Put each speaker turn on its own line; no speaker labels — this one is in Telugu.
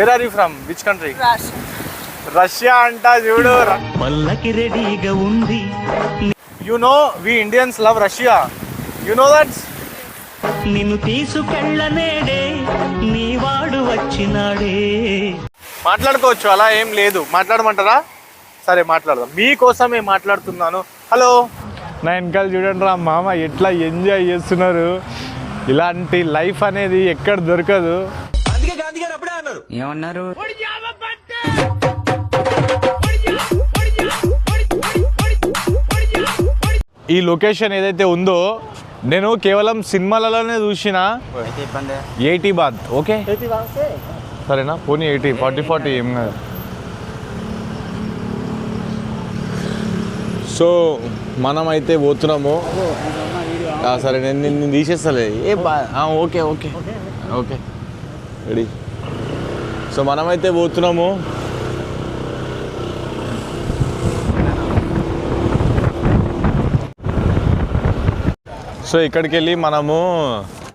Wear are you from which country? Russia అంట చూడు. You know we Indians love Russia, you know that. నిన్ను తీసుకెళ్ళనేడే నీ వాడు వచ్చినాడే. మాట్లాడుకోవచ్చు, అలా ఏం లేదు. మాట్లాడమంటారా? సరే మాట్లాడదాం, మీకోసమే మాట్లాడుతున్నాను. హలో, నా వెనకాల చూడండి రా మామ ఎట్లా ఎంజాయ్ చేస్తున్నారు. ఇలాంటి లైఫ్ అనేది ఎక్కడ దొరకదు.
ఏమన్నారు?
ఈ లొకేషన్ ఏదైతే ఉందో నేను కేవలం సినిమాలలోనే చూసిన. 80 బాత్ ఓకే సరేనా, పోనీ 80 40 ఏం కాదు. సో మనమైతే పోతున్నాము. సరే నేను తీసేస్తలే. Okay okay okay ready. So మనమైతే పోతున్నాము. సో ఇక్కడికి వెళ్ళి మనము